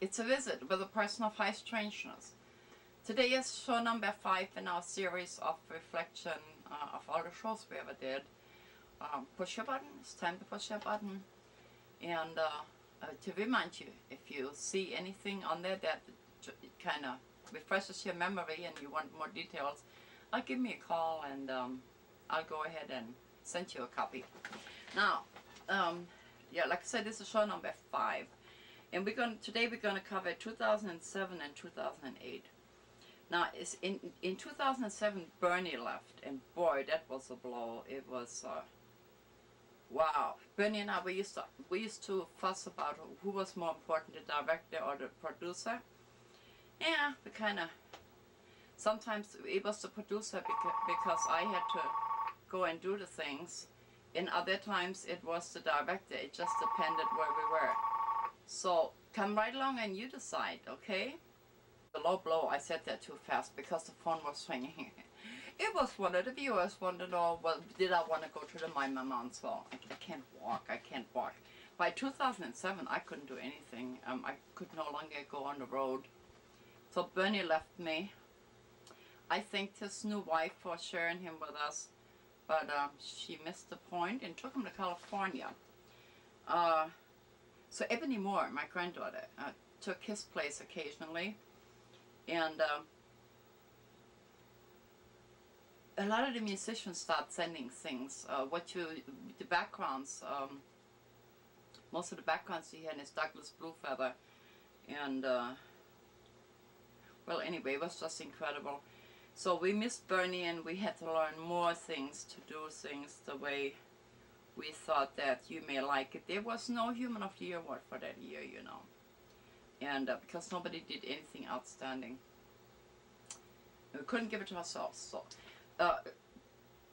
It's a visit with a person of high strangeness. Today is show number 5 in our series of reflection of all the shows we ever did. Push your button. It's time to push your button. And to remind you, if you see anything on there that kind of refreshes your memory and you want more details, give me a call and I'll go ahead and send you a copy. Now, yeah, like I said, this is show number 5. And today we're going to cover 2007 and 2008. Now, in 2007, Bernie left, and boy, that was a blow. It was, wow. Bernie and I, we used to fuss about who was more important, the director or the producer. Yeah, we kind of, sometimes it was the producer because I had to go and do the things. And other times it was the director. It just depended where we were. So come right along and you decide, okay? The low blow, I said that too fast because the phone was ringing. It was one of the viewers wanted to know, well, did I want to go to the My Mama? So I can't walk. By 2007, I couldn't do anything. I could no longer go on the road. So Bernie left me. I thanked his new wife for sharing him with us, but she missed the point and took him to California. So Ebony Moore, my granddaughter, took his place occasionally, and a lot of the musicians start sending things. The backgrounds, most of the backgrounds you hear in is Douglas Bluefeather, and well, anyway, it was just incredible. So we missed Bernie, and we had to learn more things to do things the way we thought that you may like it. There was no Human of the Year award for that year, you know. And because nobody did anything outstanding. We couldn't give it to ourselves. So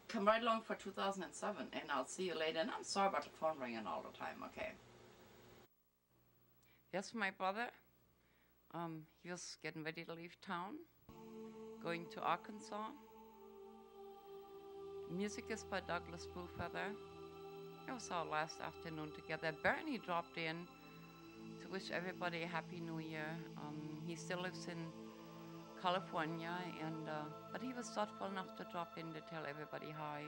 come right along for 2007 and I'll see you later. And I'm sorry about the phone ringing all the time, okay? Here's my brother. He was getting ready to leave town, going to Arkansas. The music is by Douglas Bluefeather. It was our last afternoon together. Bernie dropped in to wish everybody a Happy New Year. He still lives in California, and but he was thoughtful enough to drop in to tell everybody hi.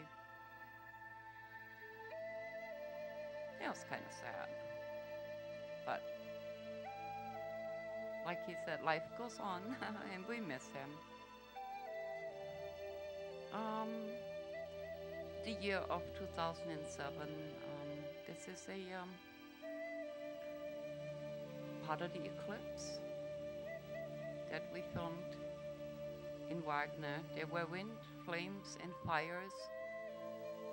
It was kind of sad, but like he said, life goes on, and we miss him. The year of 2007, this is a part of the eclipse that we filmed in Wagner. There were wind, flames, and fires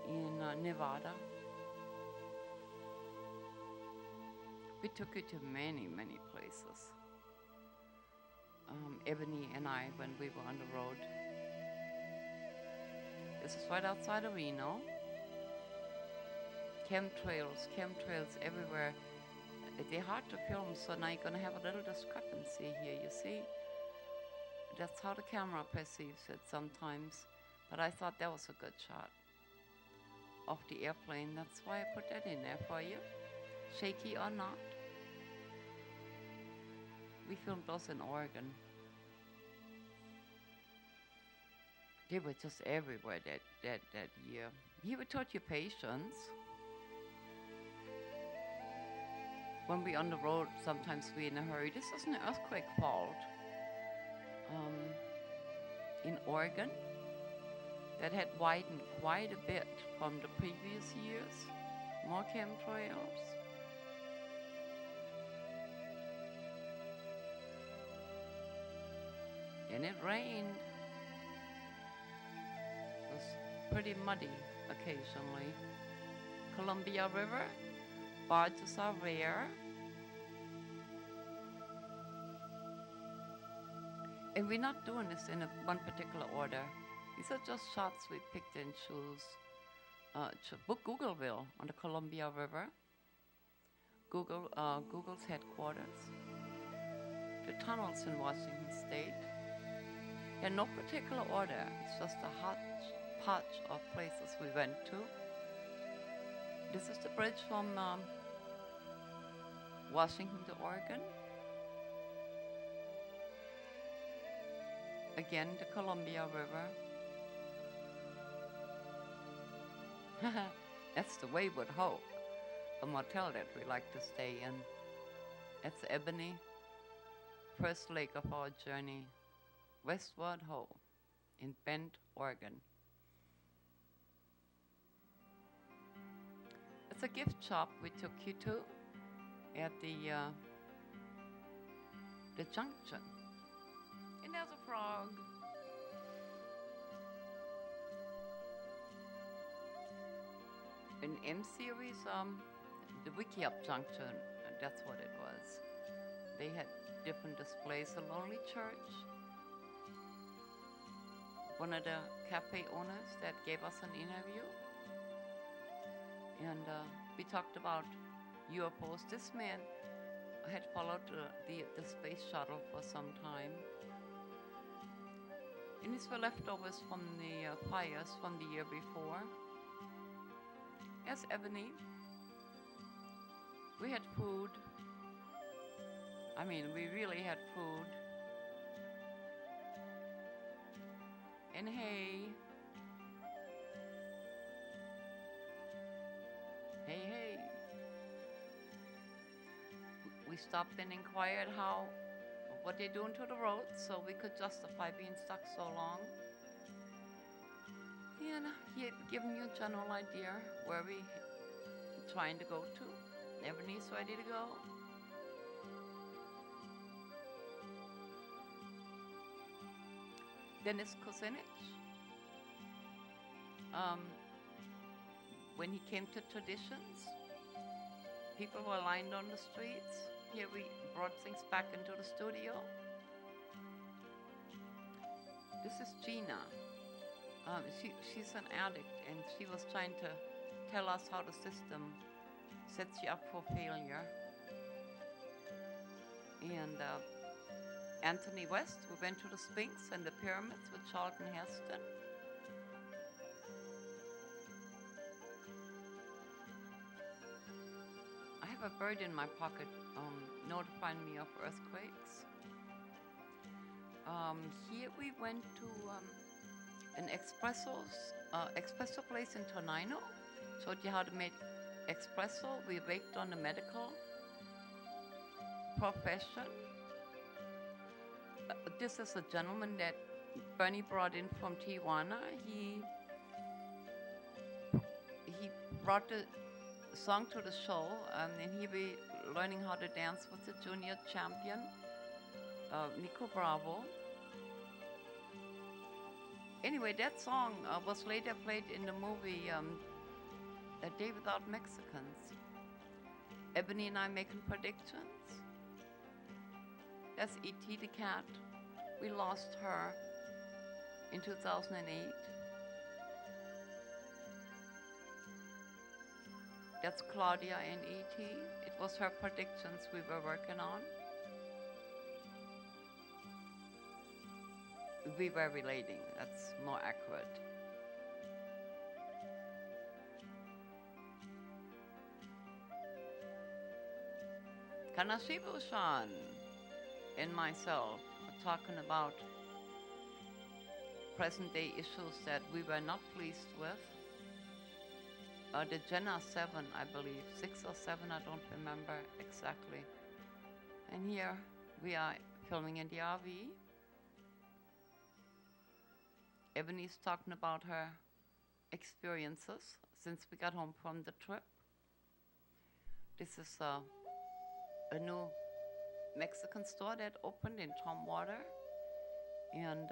in Nevada. We took it to many, many places. Ebony and I, when we were on the road. This is right outside of Reno. Chemtrails everywhere. They're hard to film, so now you're going to have a little discrepancy here, you see? That's how the camera perceives it sometimes. But I thought that was a good shot of the airplane. That's why I put that in there for you. Shaky or not. We filmed those in Oregon. They were just everywhere that year. He would taught you patience. When we're on the road, sometimes we're in a hurry. This is an earthquake fault in Oregon that had widened quite a bit from the previous years. More chemtrails. And it rained. It was pretty muddy occasionally. Columbia River, barges are rare. And we're not doing this in one particular order. These are just shots we picked and chose. Book Googleville on the Columbia River. Google's headquarters. The tunnels in Washington State. In no particular order, it's just a hodgepodge of places we went to. This is the bridge from Washington to Oregon. Again, the Columbia River. That's the Wayward Hope, a motel that we like to stay in. That's Ebony, first leg of our journey, Westward Ho in Bend, Oregon. It's a gift shop we took you to at the junction. And there's a frog. In M series, the Wiki Up Junction, that's what it was. They had different displays. The Lonely Church, one of the cafe owners that gave us an interview. And we talked about UFOs. This man had followed the space shuttle for some time. And these were leftovers from the fires from the year before. Yes, Ebony. We had food. I mean, we really had food. And hay. Hey. We stopped and inquired what they're doing to the road so we could justify being stuck so long. And he had given you a general idea where we're trying to go to. Ebony's ready to go. Dennis Kucinich, when he came to Traditions, people were lined on the streets. Here we brought things back into the studio. This is Gina. She's an addict, and she was trying to tell us how the system sets you up for failure. And Anthony West, we went to the Sphinx and the pyramids with Charlton Heston. I have a bird in my pocket notifying me of earthquakes. Here we went to an espresso place in Tonino. Showed you how to make espresso. We baked on the medical profession. This is a gentleman that Bernie brought in from Tijuana. He brought the song to the show, and he'll be learning how to dance with the junior champion, Nico Bravo. Anyway, that song was later played in the movie A Day Without Mexicans. Ebony and I making predictions. That's E.T. the cat. We lost her in 2008. That's Claudia and E.T. It was her predictions we were working on. We were relating, that's more accurate. Kanashibu-san and myself are talking about present day issues that we were not pleased with. The Jenna 7, I believe, 6 or 7, I don't remember exactly. And here we are filming in the RV. Ebony's talking about her experiences since we got home from the trip. This is a new Mexican store that opened in Tomwater, and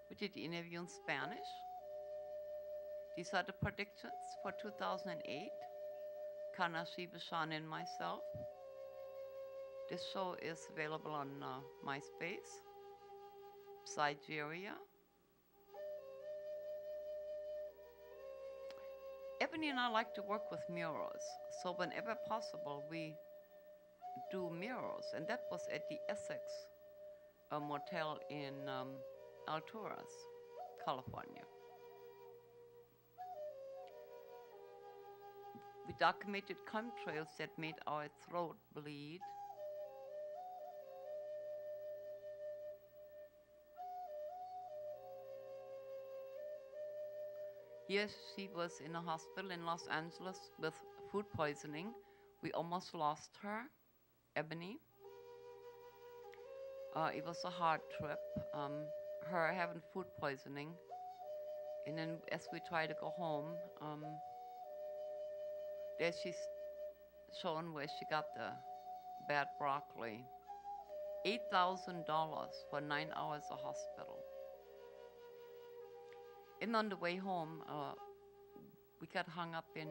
we did the interview in Spanish. These are the predictions for 2008, Kanashi, Bashan, and myself. This show is available on MySpace, Sigeria. Ebony and I like to work with murals, so whenever possible we do murals, and that was at the Essex motel in Alturas, California. We documented chemtrails that made our throat bleed. Yes, she was in a hospital in Los Angeles with food poisoning. We almost lost her, Ebony. It was a hard trip. Her having food poisoning. And then as we try to go home, there she's shown where she got the bad broccoli. $8,000 for 9 hours of hospital. And on the way home, we got hung up in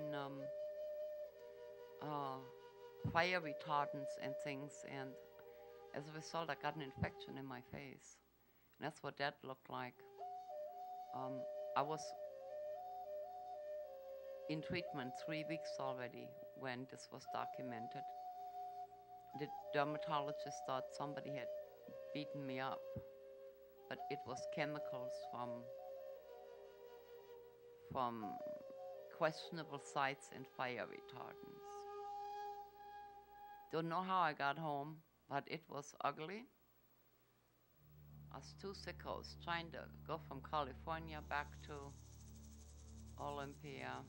fire retardants and things, and as a result, I got an infection in my face. And that's what that looked like. I was in treatment 3 weeks already when this was documented. The dermatologist thought somebody had beaten me up, but it was chemicals from questionable sites and fire retardants. Don't know how I got home, but it was ugly. Us two sickos trying to go from California back to Olympia.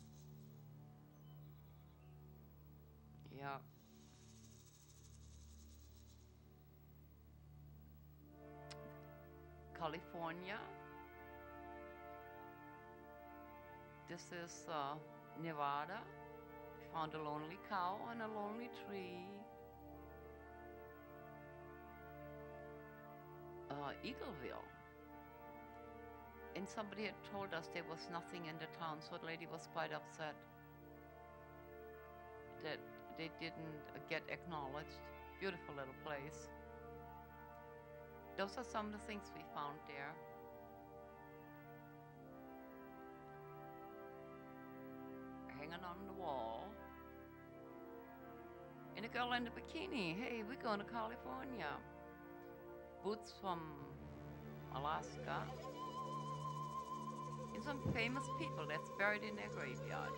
Yeah. California. This is Nevada. We found a lonely cow on a lonely tree. Eagleville. And somebody had told us there was nothing in the town, so the lady was quite upset that they didn't get acknowledged. Beautiful little place. Those are some of the things we found there. Hanging on the wall. And a girl in a bikini. Hey, we're going to California. Boots from Alaska. And some famous people that's buried in their graveyard.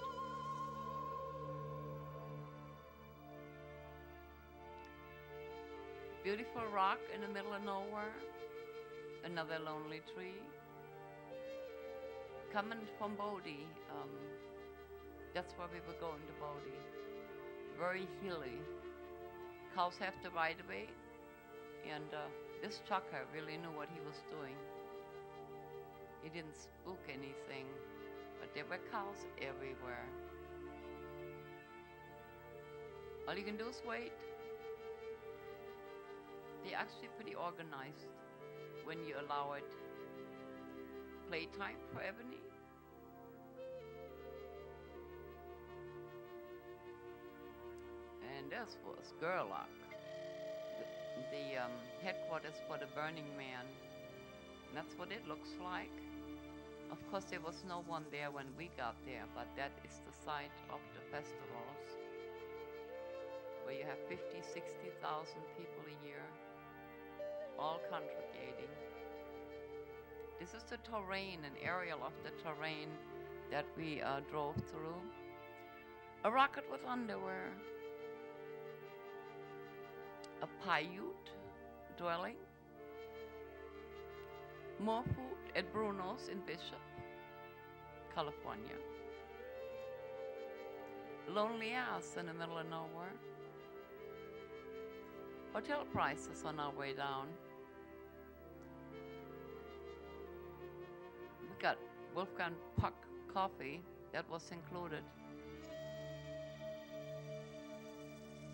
Beautiful rock in the middle of nowhere. Another lonely tree. Coming from Bodie, that's where we were going to Bodie. Very hilly. Cows have to ride away. And this trucker really knew what he was doing. He didn't spook anything, but there were cows everywhere. All you can do is wait. They're actually pretty organized when you allow it. Playtime for Ebony. And this was Gerlach, the headquarters for the Burning Man. And that's what it looks like. Of course, there was no one there when we got there, but that is the site of the festivals, where you have 50, 60,000 people a year, all congregating. This is the terrain, an aerial of the terrain that we drove through. A rocket with underwear. A Paiute dwelling. More food at Bruno's in Bishop, California. Lonely ass in the middle of nowhere. Hotel prices on our way down. We got Wolfgang Puck coffee, that was included.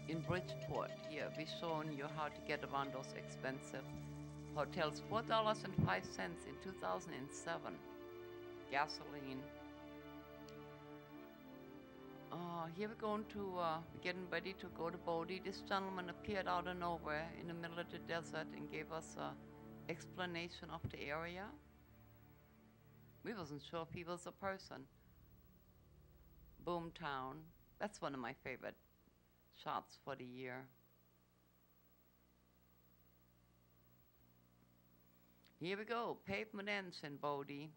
In Bridgeport, here we've shown you how to get around those expensive hotels. $4.05 in 2007. Gasoline. Here we're going to, getting ready to go to Bodie. This gentleman appeared out of nowhere in the middle of the desert and gave us an explanation of the area. We wasn't sure if he was a person. Boomtown. That's one of my favorite shots for the year. Here we go, pavement ends in Bodie.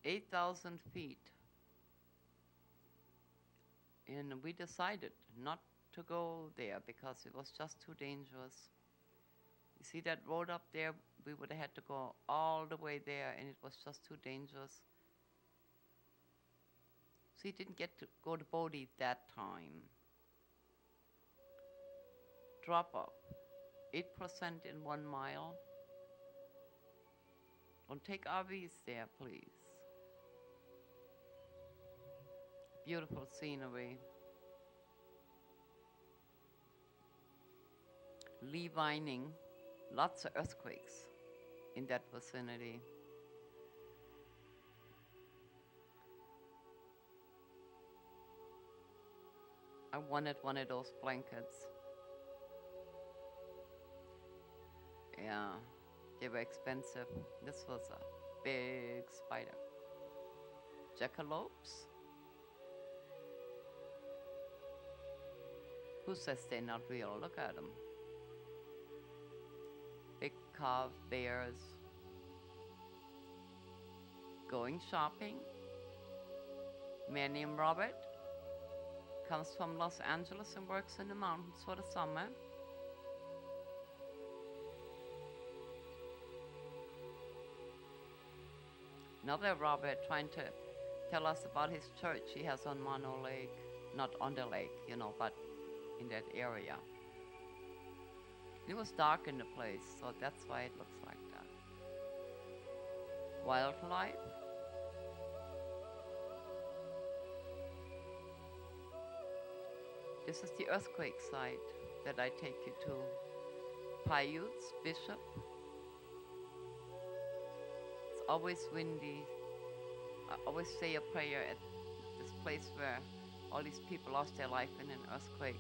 8,000 feet. And we decided not to go there because it was just too dangerous. You see that road up there we would have had to go all the way there, and it was just too dangerous. So he didn't get to go to Bodhi that time. Drop off 8% in 1 mile. Don't take RVs there, please. Beautiful scenery. Lee Vining, lots of earthquakes in that vicinity. I wanted one of those blankets. Yeah, they were expensive. This was a big spider. Jackalopes? Who says they're not real? Look at them. Big carved bears. Going shopping. Man named Robert comes from Los Angeles and works in the mountains for the summer. Another Robert trying to tell us about his church he has on Mono Lake. Not on the lake, you know, but in that area. It was dark in the place, so that's why it looks like that. Wildlife. This is the earthquake site that I take you to. Paiutes, Bishop. It's always windy. I always say a prayer at this place where all these people lost their life in an earthquake.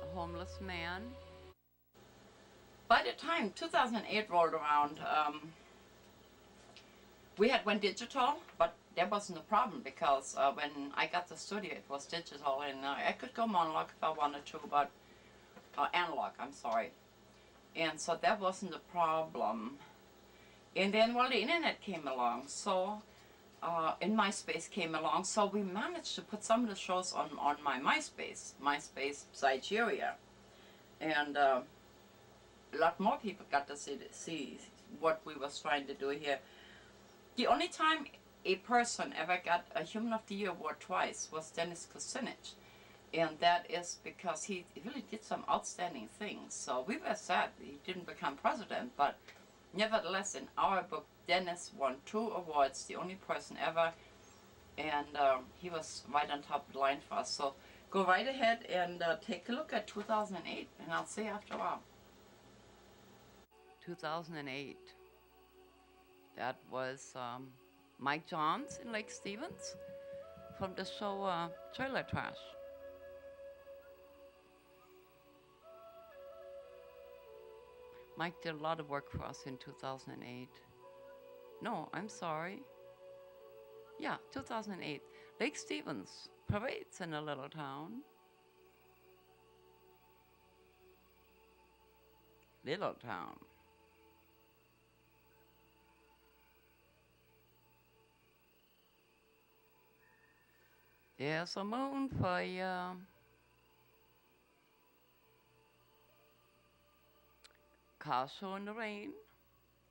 A homeless man. By the time 2008 rolled around, we had went digital, but that wasn't a problem because when I got the studio, it was digital, and I could go monologue if I wanted to, but analog, I'm sorry. And so that wasn't a problem. And then, well, the internet came along, so and MySpace came along, so we managed to put some of the shows on my MySpace Nigeria, and a lot more people got to see what we was trying to do here. The only time a person ever got a Human of the Year award twice was Dennis Kucinich, and that is because he really did some outstanding things. So we were sad he didn't become president, but nevertheless, in our book, Dennis won 2 awards, the only person ever, and he was right on top of the line for us. So go right ahead and take a look at 2008, and I'll see you after a while. 2008. That was Mike Johns in Lake Stevens from the show Trailer Trash. Mike did a lot of work for us in 2008. No, I'm sorry. Yeah, 2008. Lake Stevens parades in a little town. Little town. There's a moon for you. Car show in the rain.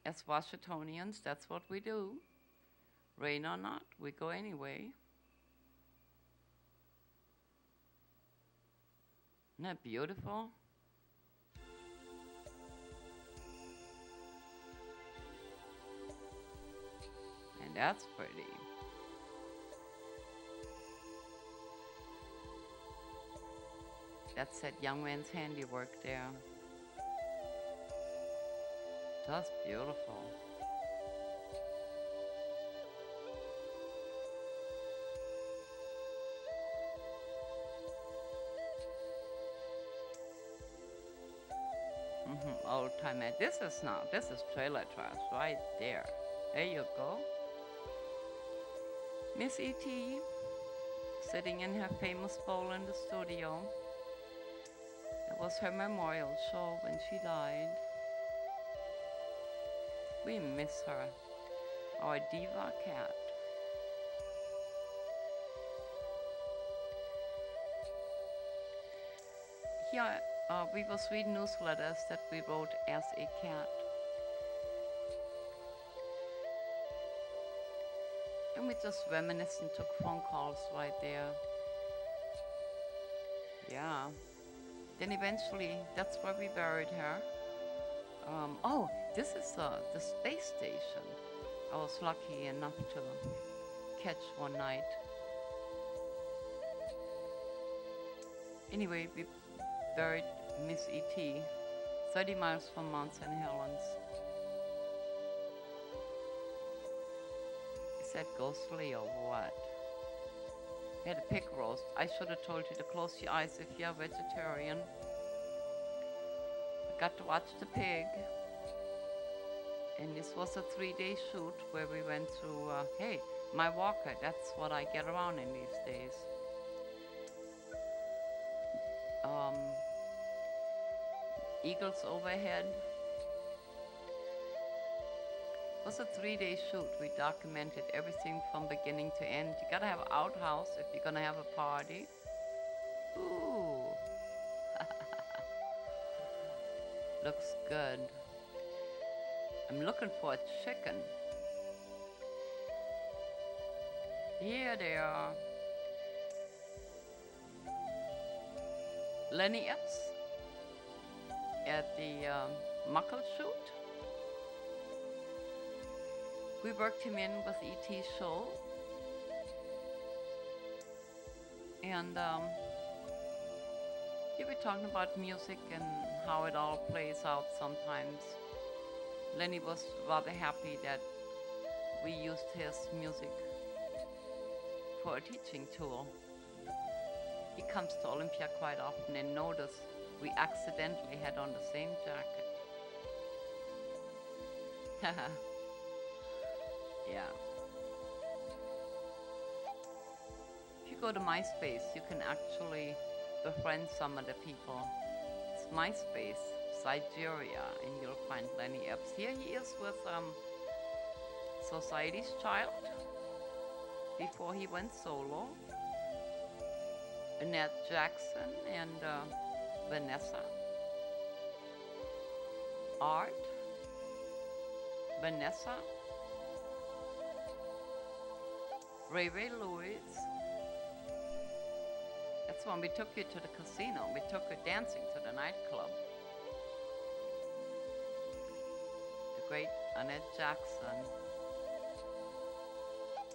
As Washingtonians, that's what we do. Rain or not, we go anyway. Isn't that beautiful? And that's pretty. That's that young man's handiwork there. Just beautiful. Old time. This is Trailer Trash right there. There you go. Miss E.T. sitting in her famous bowl in the studio. It was her memorial show when she died. We miss her, our diva cat. here we will read newsletters that we wrote as a cat. And we just reminisced and took phone calls right there. Yeah. Then eventually, that's where we buried her. Oh, this is the space station. I was lucky enough to catch one night. Anyway, we buried Miss E.T. 30 miles from Mount St. Helens. Is that ghostly or what? We had a pig roast. I should have told you to close your eyes if you're vegetarian. I got to watch the pig. And this was a 3-day shoot where we went through, hey, my walker, that's what I get around in these days. Eagles overhead. It was a 3-day shoot. We documented everything from beginning to end. You gotta have an outhouse if you're gonna have a party. Ooh. Looks good. I'm looking for a chicken. Here they are. Lenny Epps at the Muckleshoot. We worked him in with E.T.'s show. And here we're talking about music and how it all plays out sometimes. Lenny was rather happy that we used his music for a teaching tool. He comes to Olympia quite often and noticed we accidentally had on the same jacket. Yeah. If you go to MySpace, you can actually befriend some of the people. It's MySpace, Sigeria, and you'll find Lenny Epps. Here he is with Society's Child before he went solo. Annette Jackson and Vanessa. Art. Vanessa. Ray Ray Lewis. That's when we took you to the casino. We took you dancing to the nightclub. The great Annette Jackson.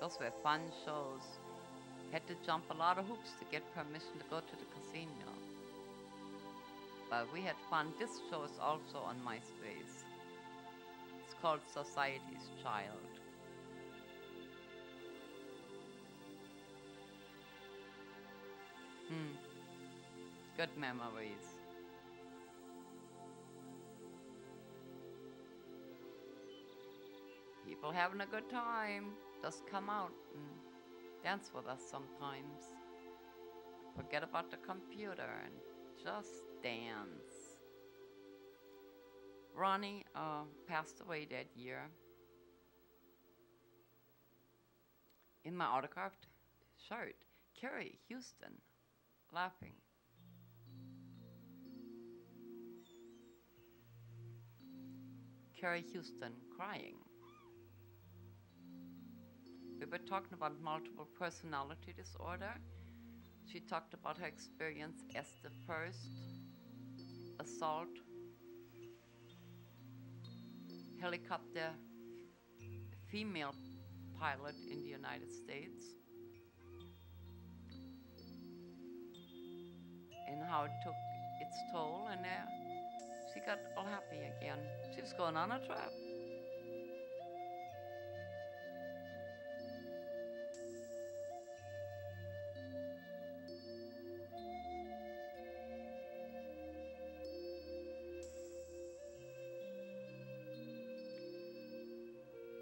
Those were fun shows. Had to jump a lot of hoops to get permission to go to the casino. But we had fun. This show is also on MySpace. It's called Society's Child. Good memories. People having a good time. Just come out and dance with us sometimes. Forget about the computer and just dance. Ronnie passed away that year. In my autographed shirt, Carrie Houston, laughing. Carrie Houston, crying. We were talking about multiple personality disorder. She talked about her experience as the first assault helicopter female pilot in the United States, and how it took its toll, and she got all happy again. She was going on a trip.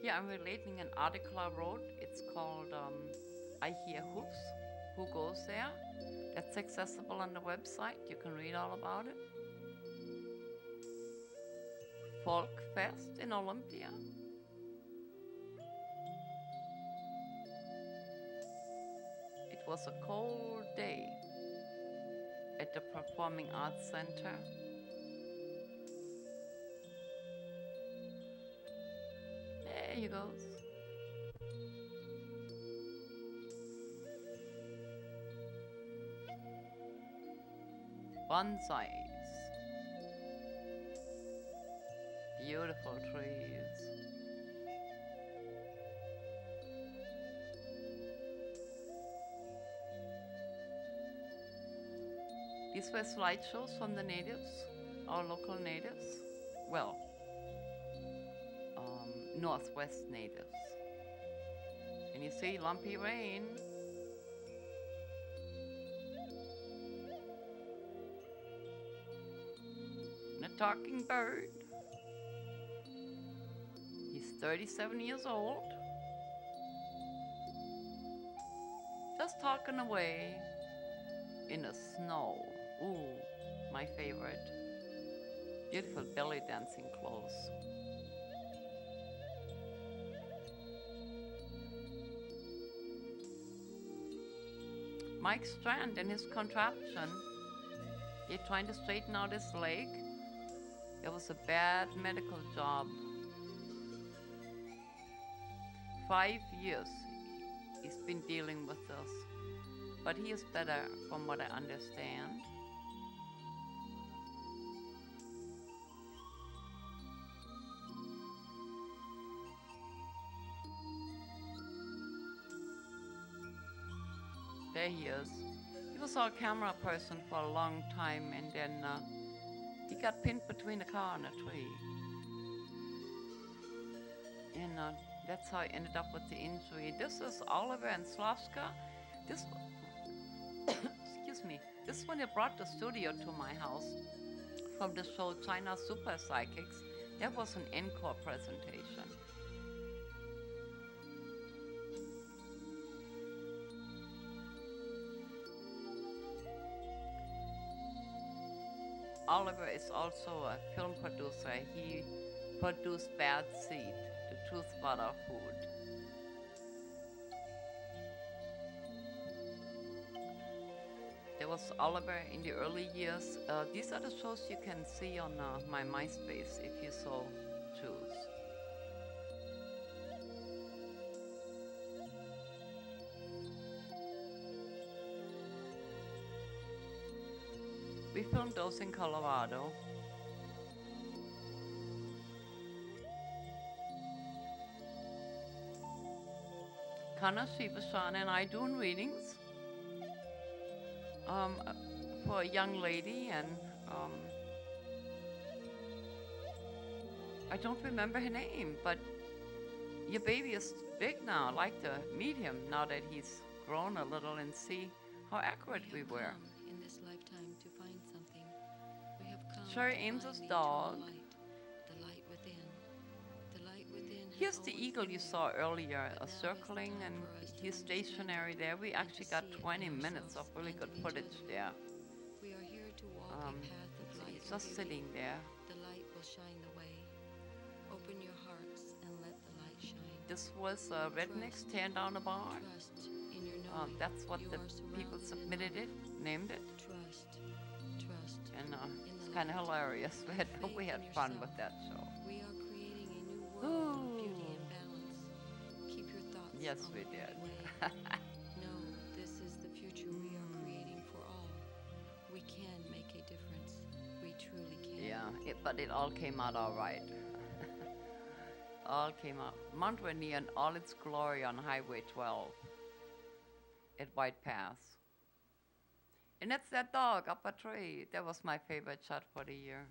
Yeah, I'm relating an article I wrote. It's called I Hear Hoofs. Who goes there? That's accessible on the website. You can read all about it. Folk Fest in Olympia. It was a cold day at at the Performing Arts Center. There he goes. Bonsais. Beautiful trees. These were slideshows from the natives, our local natives. Well, Northwest natives. And you see lumpy rain. And a talking bird. He's 37 years old. Just talking away in the snow. Ooh, my favorite. Beautiful belly dancing clothes. Mike Strand and his contraption. They're trying to straighten out his leg. It was a bad medical job. 5 years he's been dealing with this. But he is better from what I understand. There he is. He was our camera person for a long time, and then he got pinned between a car and a tree. And that's how I ended up with the injury. This is Oliver and Slavska. This, excuse me, this is when they brought the studio to my house from the show China Super Psychics. That was an encore presentation. Oliver is also a film producer. He produced Bad Seed, the Truth Butter Food. There was Oliver in the early years. These are the shows you can see on my MySpace if you so choose. We filmed those in Colorado. Kana Shivashan and I doing readings for a young lady, and I don't remember her name, but your baby is big now. I'd like to meet him now that he's grown a little and see how accurate we were. In this lifetime to find something. We have come Sherry to Ames's find the dog. eternal light, the light within. The light within has Here's the always eagle been you there, saw earlier, but now is the circling, time and for us to he's understand stationary it there. We and to actually got see it 20 in minutes of ourselves really and good in each footage other. there. We are here to walk a path of light He's and just beauty. sitting there. The light will shine the way. Open your hearts and let the light shine. This was Rednecks Tearing Down a Barn. Trust in your knowing. That's what You the are people surrounded in submitted love. it, named it, Trust. and in it's the kind of light. hilarious. Have We faith had in fun yourself. with that show. We are creating a new world of beauty Ooh. and balance. Keep your thoughts Yes, on we the did. right way. No, this is the future we are creating for all. We can make a difference. We truly can. Yeah, but it all came out all right. All came out. Mount Rainier in all its glory on Highway 12 at White Pass. And that's that dog up a tree. That was my favorite shot for the year.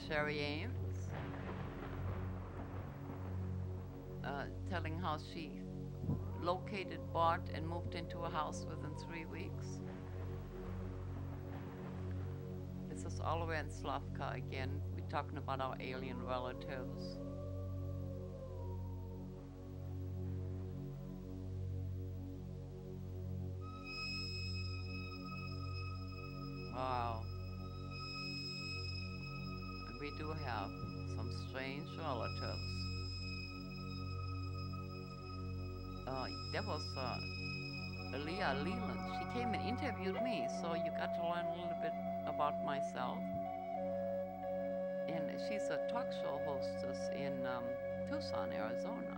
Sherry Ames telling how she located, bought, and moved into a house within 3 weeks. This is Oliver and Slavka again. We're talking about our alien relatives. Wow. we do have some strange relatives. There was Leah Leland. She came and interviewed me, so you got to learn a little bit about myself. And she's a talk show hostess in Tucson, Arizona.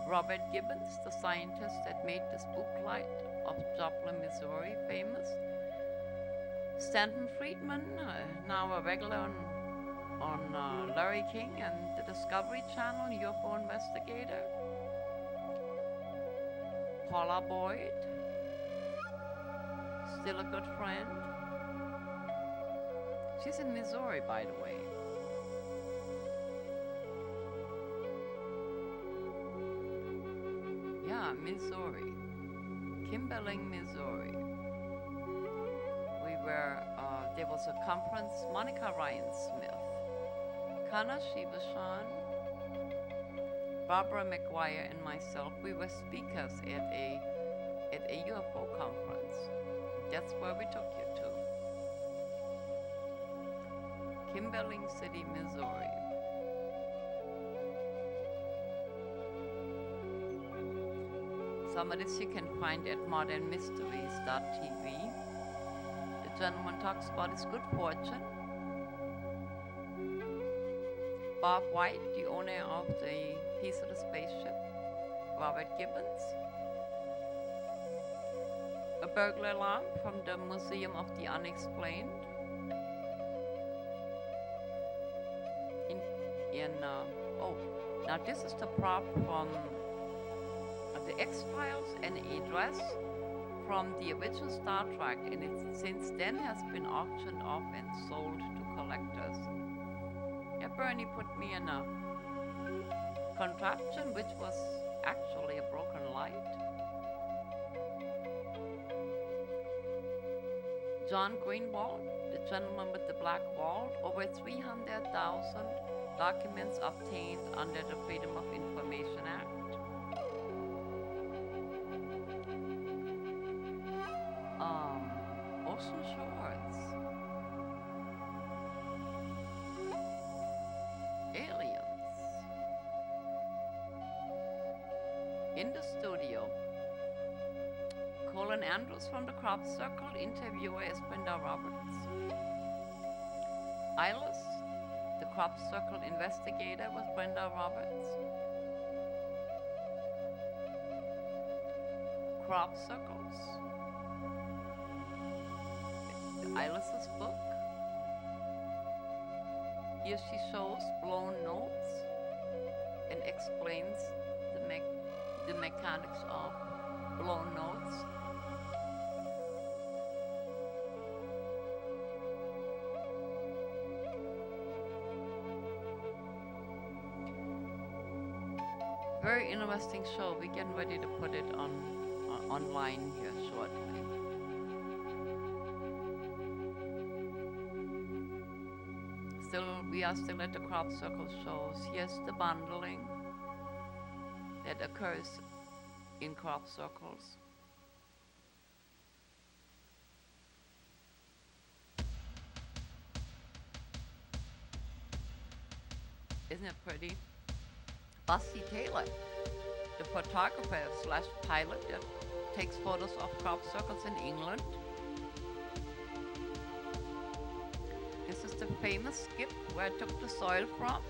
Robert Gibbons, the scientist that made the spook light of Joplin, Missouri famous. Stanton Friedman, now a regular on Larry King and the Discovery Channel, UFO investigator. Paula Boyd, still a good friend. She's in Missouri, by the way. Yeah, Missouri. Kimberling, Missouri. There was a conference, Monica Ryan Smith, Kana Shibashan, Barbara McGuire, and myself, we were speakers at a UFO conference. That's where we took you to. Kimberling City, Missouri. Some of this you can find at modernmysteries.tv. The gentleman talks about his good fortune. Bob White, the owner of the piece of the spaceship. Robert Gibbons. A burglar alarm from the Museum of the Unexplained. Now this is the prop from the X-Files and a dress from the original Star Trek, and it since then has been auctioned off and sold to collectors. Yeah, Bernie put me in a contraption which was actually a broken light. John Greenwald, the gentleman with the black vault, over 300,000 documents obtained under the Freedom of Information Act. Ocean Shores. Aliens. In the studio, Colin Andrews from the Crop Circle, interviewer is Brenda Roberts. Ilis, the Crop Circle investigator, was Brenda Roberts. Crop Circles. Ilis's book. Here she shows blown notes and explains the mechanics of blown notes. Very interesting show. We're getting ready to put it online here shortly. We are still at the Crop Circle shows. Here's the bundling that occurs in crop circles. Isn't it pretty? Busty Taylor, the photographer slash pilot that takes photos of crop circles in England. This is the famous skip where I took the soil from,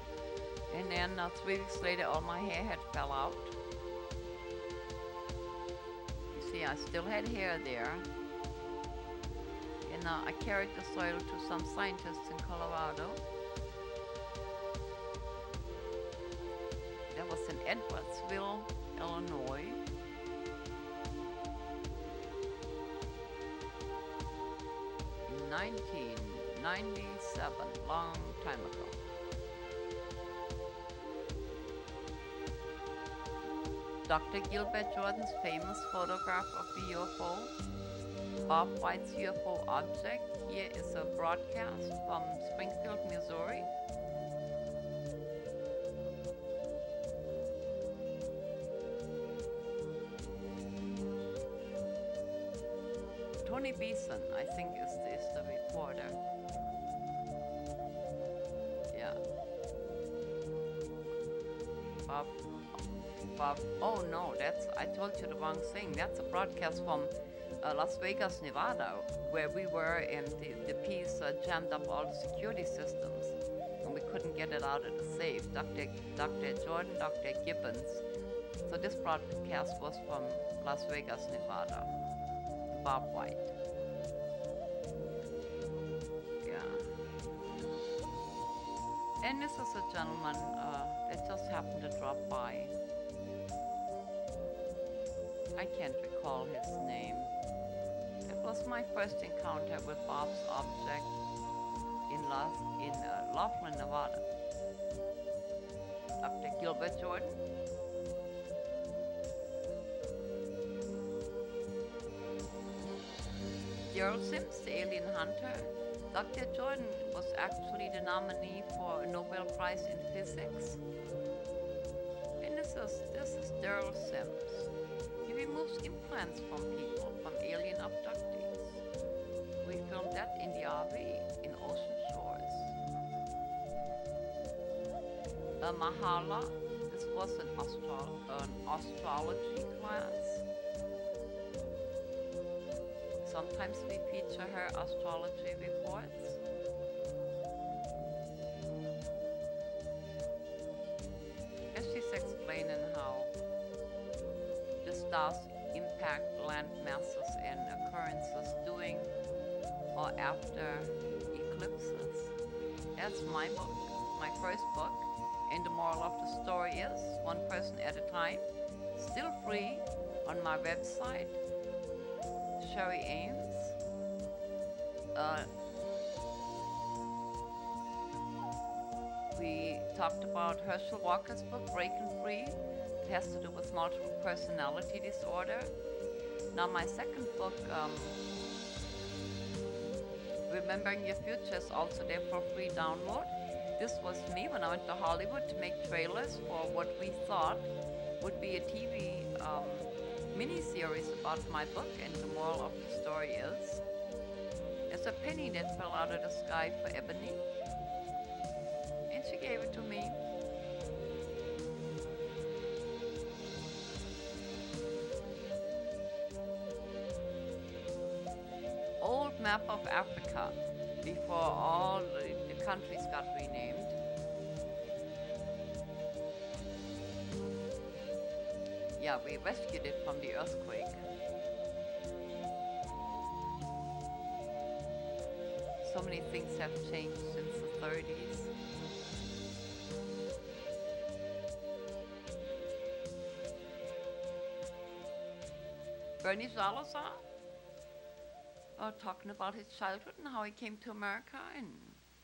and then 3 weeks later all my hair had fell out. You see, I still had hair there, and I carried the soil to some scientists in Colorado. That was in Edwardsville, Illinois. In 1997, long time ago. Dr. Gilbert Jordan's famous photograph of the UFO, Bob White's UFO object. Here is a broadcast from Springfield, Missouri. Tony Beeson, I think, is the reporter. Yeah. Bob. Oh no, I told you the wrong thing. That's a broadcast from Las Vegas, Nevada, where we were, and the piece jammed up all the security systems, and we couldn't get it out of the safe. Dr. Jordan, Dr. Gibbons. So this broadcast was from Las Vegas, Nevada. Bob White. Yeah. And this is a gentleman that just happened to drop by. I can't recall his name. It was my first encounter with Bob's object in Laughlin, Nevada. Dr. Gilbert Jordan. Gerald Sims, the alien hunter. Dr. Jordan was actually the nominee for a Nobel Prize in Physics. And this is Gerald Sims. He removes implants from people, from alien abductees. We filmed that in the RV in Ocean Shores. Mahala, this was an astrology class. Sometimes we feature her astrology reports. As she's explaining how the stars impact land masses and occurrences during or after eclipses. That's my book, my first book. And the moral of the story is, one person at a time, still free on my website, Sherry Ames. We talked about Herschel Walker's book, Breaking Free. It has to do with multiple personality disorder. Now my second book, Remembering Your Future, is also there for free download. This was me when I went to Hollywood to make trailers for what we thought would be a TV mini-series about my book, and the moral of the story is, there's a penny that fell out of the sky for Ebony, and she gave it to me. Old map of Africa, before all the countries got renamed. Yeah, we rescued it from the earthquake. So many things have changed since the 30s. Bernie Salazar, talking about his childhood and how he came to America, and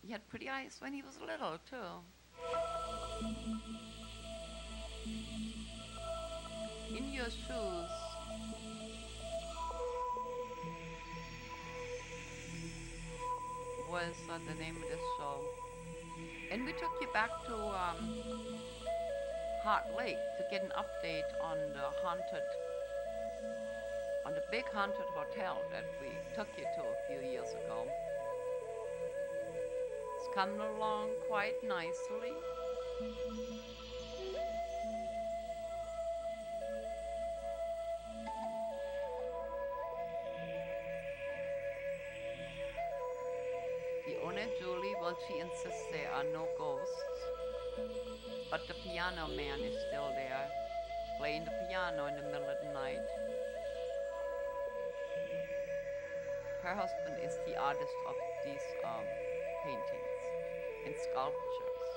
he had pretty eyes when he was little too. In Your Shoes. Was the name of this show. And we took you back to Heart Lake to get an update on the big haunted hotel that we took you to a few years ago. It's coming along quite nicely. Julie, well, she insists there are no ghosts, but the piano man is still there, playing the piano in the middle of the night. Her husband is the artist of these paintings and sculptures.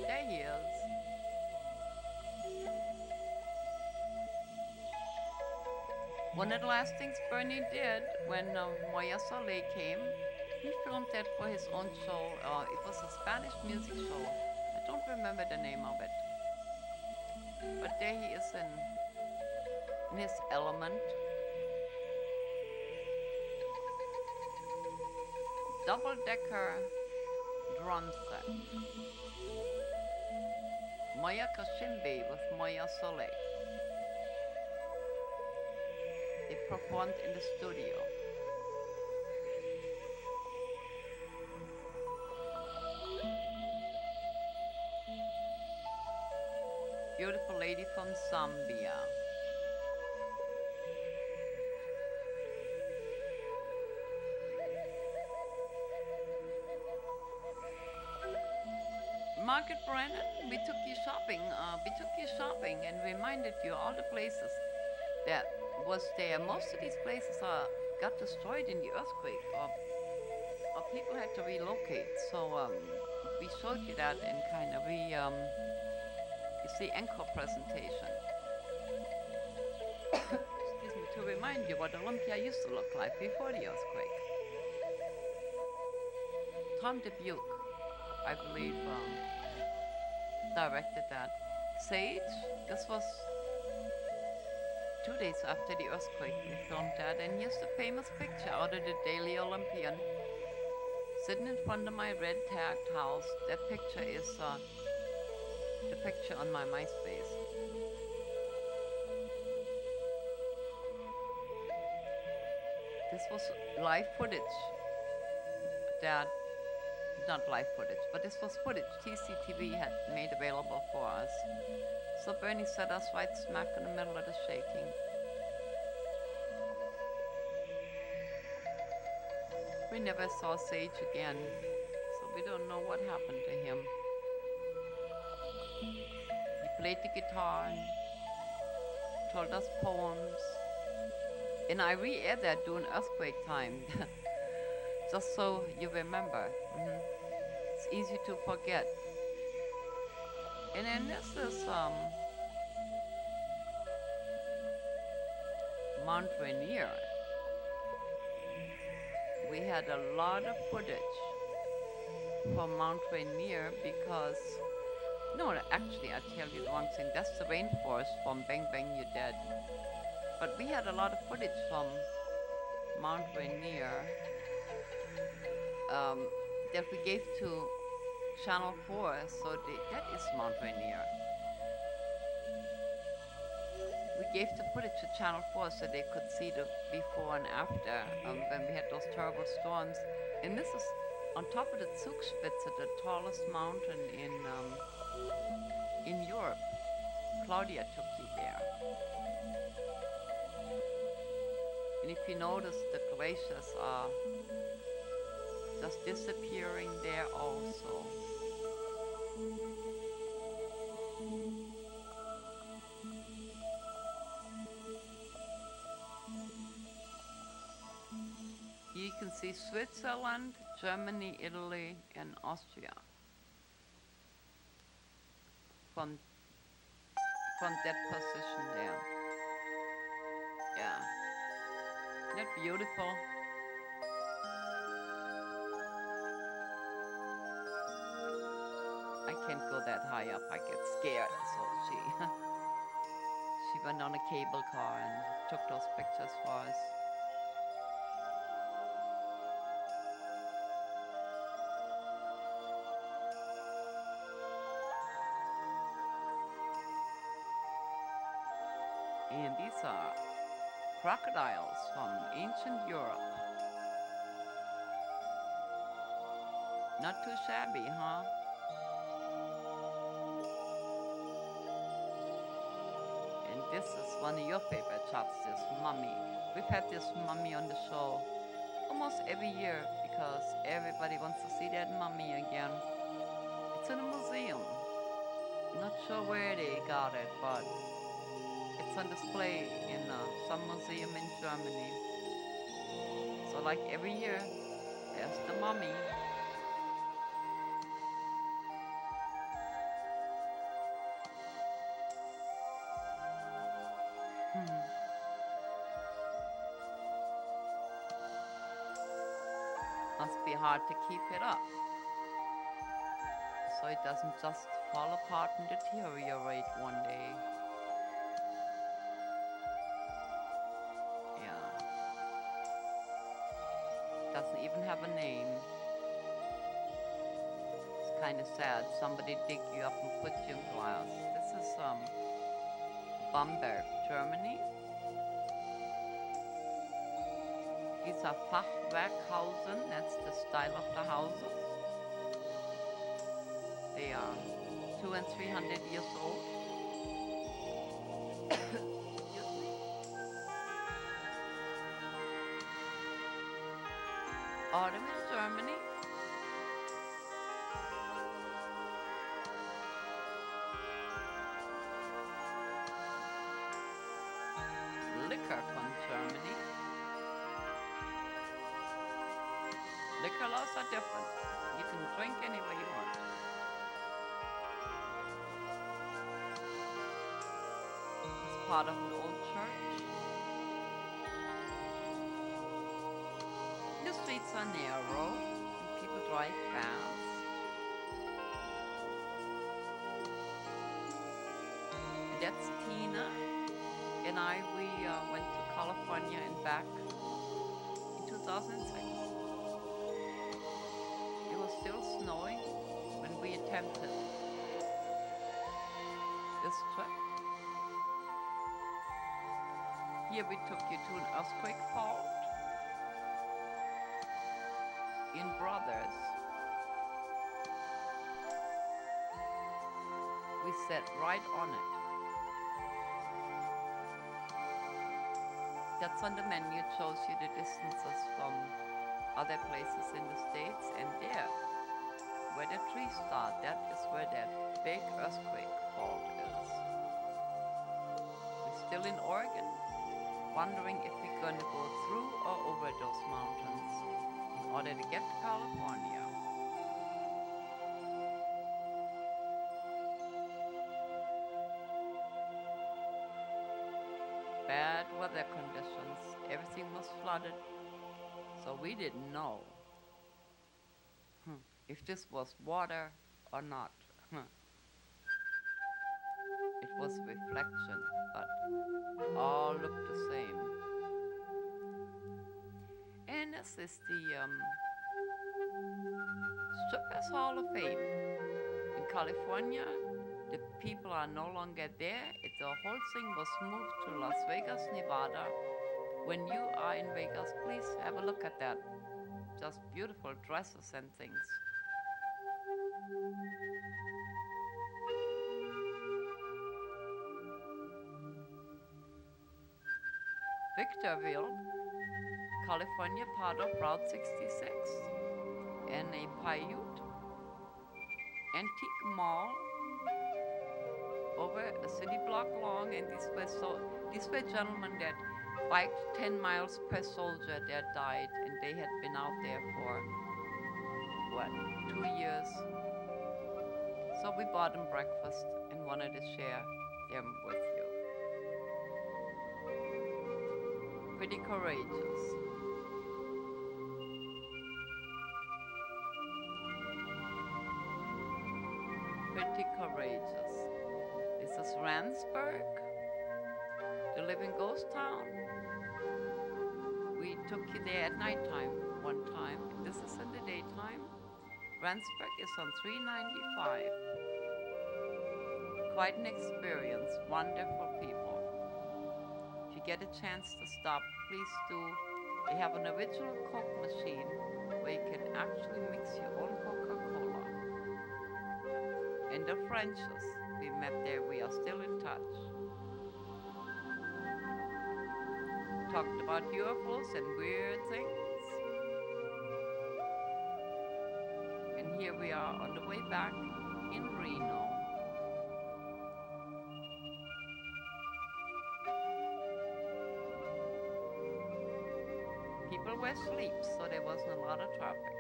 There he is. One of the last things Bernie did when Moya Soleil came, he filmed that for his own show. It was a Spanish music show. I don't remember the name of it. But there he is in his element. Double-decker drum set. Moya Kashimbe with Moya Soleil. They performed in the studio. Beautiful lady from Zambia. Margaret Brennan, we took you shopping. We took you shopping and reminded you all the places that was there. Most of these places got destroyed in the earthquake, or people had to relocate. So we showed you that in kind of you see, encore presentation. Excuse me, to remind you what Olympia used to look like before the earthquake. Tom Dubuque, I believe, directed that. Sage, this was 2 days after the earthquake we filmed that, and here's the famous picture out of the Daily Olympian, sitting in front of my red tagged house. That picture is the picture on my MySpace. This was live footage that, not live footage, but this was footage TCTV had made available for us. So Bernie set us right smack in the middle of the shaking. We never saw Sage again, so we don't know what happened to him. He played the guitar and told us poems. And I re-aired that during earthquake time, just so you remember. It's easy to forget. And then this is Mount Rainier. We had a lot of footage from Mount Rainier because, no, actually I tell you the wrong thing. That's the rainforest from Bang Bang You're Dead. But we had a lot of footage from Mount Rainier that we gave to Channel 4, so that is Mount Rainier. We gave the footage to Channel 4 so they could see the before and after when we had those terrible storms. And this is on top of the Zugspitze, the tallest mountain in Europe. Claudia took you there. And if you notice, the glaciers are just disappearing there also. You can see Switzerland, Germany, Italy, and Austria from that position there. Yeah. Isn't that beautiful? I can't go that high up, I get scared, so she went on a cable car and took those pictures for us. And these are crocodiles from ancient Europe. Not too shabby, huh? And this is one of your favorite shots, this mummy. We've had this mummy on the show almost every year because everybody wants to see that mummy again. It's in a museum. Not sure where they got it, but it's on display in some museum in Germany. So like every year, there's the mummy. Must be hard to keep it up, so it doesn't just fall apart and deteriorate one day. Yeah. Doesn't even have a name. It's kind of sad. Somebody dig you up and put you in glass. This is Bamberg, Germany. These are Fachwerkhausen, that's the style of the houses. They are 200 and 300 years old. Excuse me. Autumn in Germany. Liquor from Germany. Liquor laws are different. You can drink any way you want. It's part of an old church. The streets are narrow and people drive fast. And that's Tina and I. We went to California and back in 2006. It was still snowing when we attempted this trip. Here we took you to an earthquake fault in Brothers. We sat right on it. That's on the menu. It shows you the distances from other places in the States, and there, where the trees start, that is where that big earthquake fault is. We're still in Oregon, wondering if we're going to go through or over those mountains in order to get to California. Bad weather conditions, everything was flooded, so we didn't know if this was water or not. It was a reflection, but all looked the same. And this is the Strippers Hall of Fame. In California, the people are no longer there. The whole thing was moved to Las Vegas, Nevada. When you are in Vegas, please have a look at that. Just beautiful dresses and things. Victorville, California, part of Route 66, and a Paiute antique mall over a city block long, and these were gentlemen that biked 10 miles per soldier that died, and they had been out there for, 2 years. So we bought them breakfast and wanted to share them with you. Pretty courageous. Pretty courageous. This is Randsburg, the living ghost town. We took you there at nighttime one time. This is in the daytime. Randsburg is on 395. Quite an experience, wonderful people. If you get a chance to stop, please do. They have an original Coke machine where you can actually mix your own Coca-Cola. And the Frenches we met there, we are still in touch. Talked about UFOs and weird things. And here we are on the way back in Reno. People were asleep, so there wasn't a lot of traffic.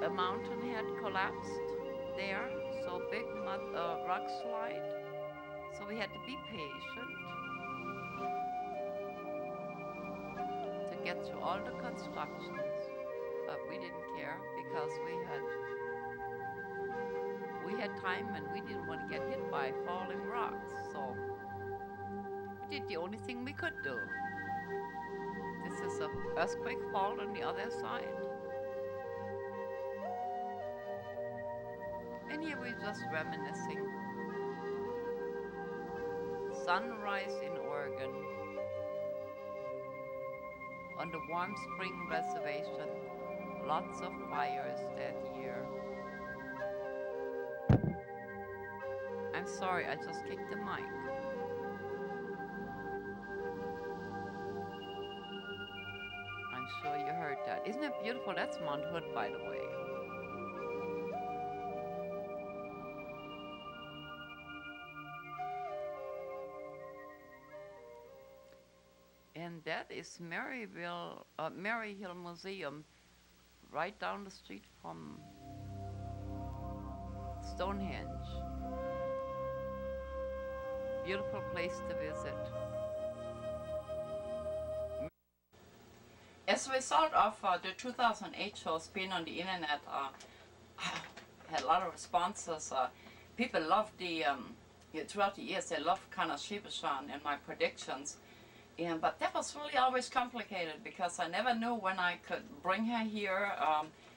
A mountain had collapsed there, so big rock slide. So we had to be patient to get through all the constructions, but we didn't care because we had time and we didn't want to get hit by falling rocks. So we did the only thing we could do. This is an earthquake fault on the other side. here we're just reminiscing. Sunrise in Oregon on the Warm Spring Reservation. Lots of fires that year. I'm sorry, I just kicked the mic. I'm sure you heard that. Isn't it beautiful? That's Mount Hood, by the way. And that is Mary Hill Museum, right down the street from Stonehenge. Beautiful place to visit. As a result of the 2008 shows being on the internet, had a lot of responses. People loved the, throughout the years, they loved kind of Shibashan and my predictions. But that was really always complicated because I never knew when I could bring her here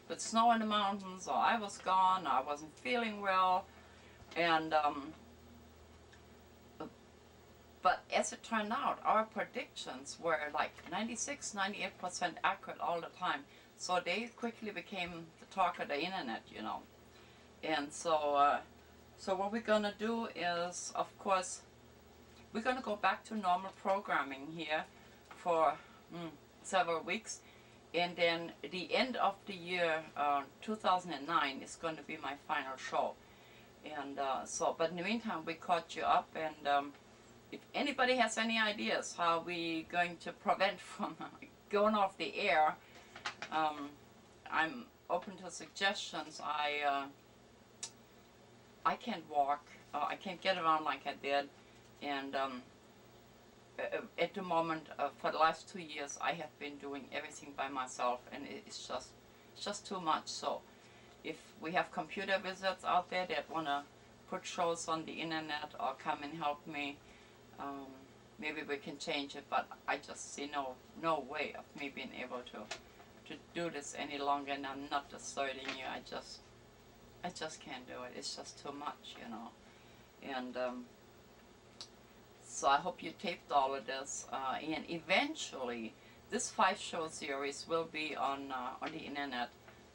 with snow in the mountains, or I was gone, or I wasn't feeling well. And but as it turned out, our predictions were like 96–98% accurate all the time. So they quickly became the talk of the internet, you know. And so, so what we're gonna do is, of course, we're gonna go back to normal programming here for several weeks, and then the end of the year 2009 is going to be my final show. And but in the meantime, we caught you up, and if anybody has any ideas how we going to prevent from going off the air, I'm open to suggestions. I can't walk, I can't get around like I did, and at the moment, for the last 2 years, I have been doing everything by myself, and it's just too much. So if we have computer wizards out there that want to put shows on the internet or come and help me, maybe we can change it, but I just see no way of me being able to do this any longer, and I'm not asserting you. I just can't do it. It's just too much, you know. And so I hope you taped all of this, and eventually this 5-show series will be on the internet,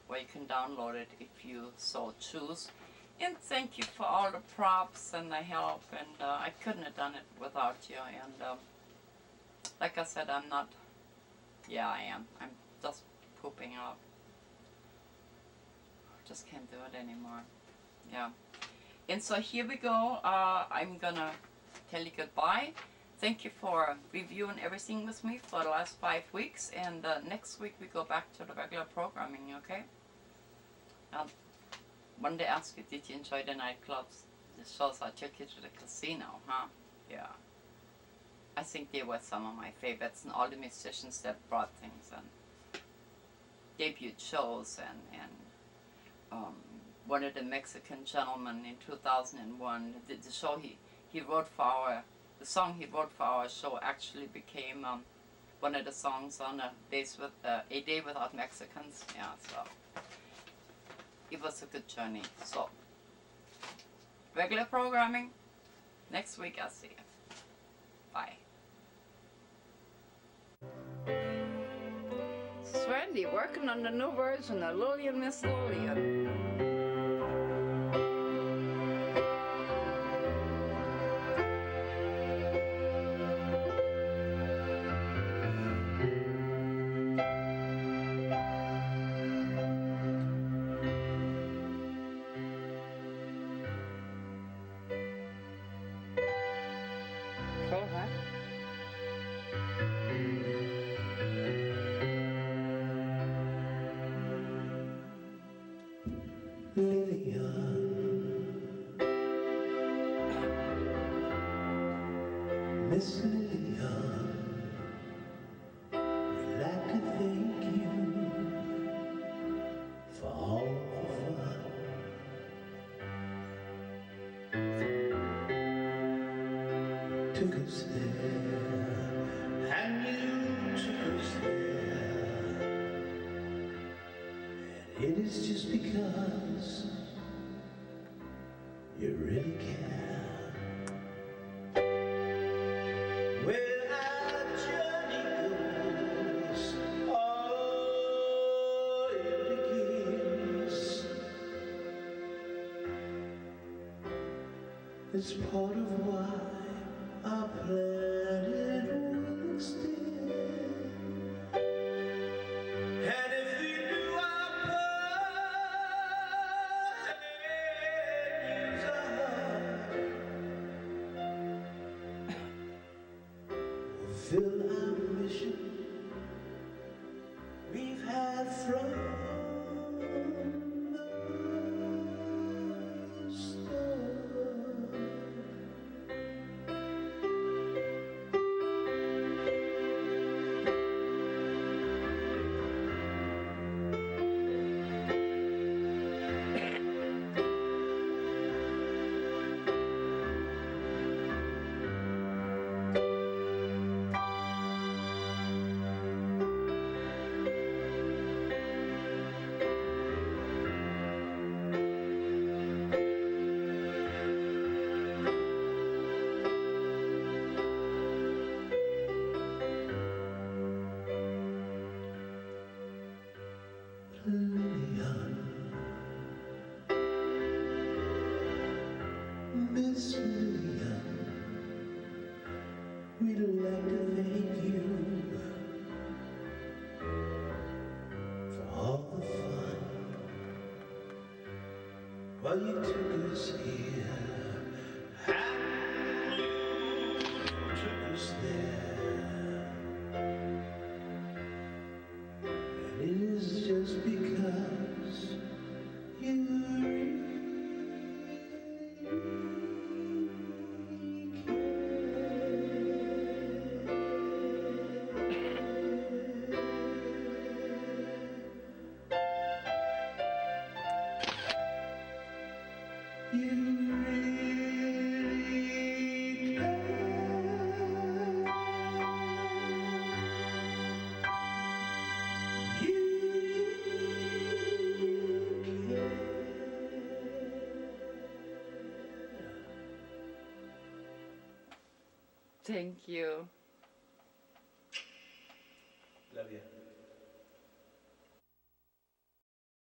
where you can download it if you so choose. And thank you for all the props and the help, and I couldn't have done it without you. And like I said, I'm not, yeah, I am. I'm just pooping out. Just can't do it anymore. Yeah. And so here we go. I'm gonna tell you goodbye. Thank you for reviewing everything with me for the last 5 weeks, and next week we go back to the regular programming, okay? When they ask you, did you enjoy the nightclubs? The shows I took you to the casino, huh? Yeah. I think they were some of my favorites, and all the musicians that brought things, and debut shows, and one of the Mexican gentlemen in 2001, the show he wrote for our, the song he wrote for our show actually became one of the songs on A Day Without Mexicans. Yeah, so it was a good journey. So regular programming, next week I'll see you. Bye. Randy working on the new version of Lillian Miss Lillian. Cool, huh? Miss Lillian, we'd like to thank you for all the fun. Took us there, and you took us there, and it is just because It's part of why our planet will extend. And if we do our part and use our heart, fulfill our mission we've had from the start. Lillian, Miss Lillian, we'd like to thank you for all the fun while you took us here and you took us there. And it is just because you really care. You really care. You Thank you.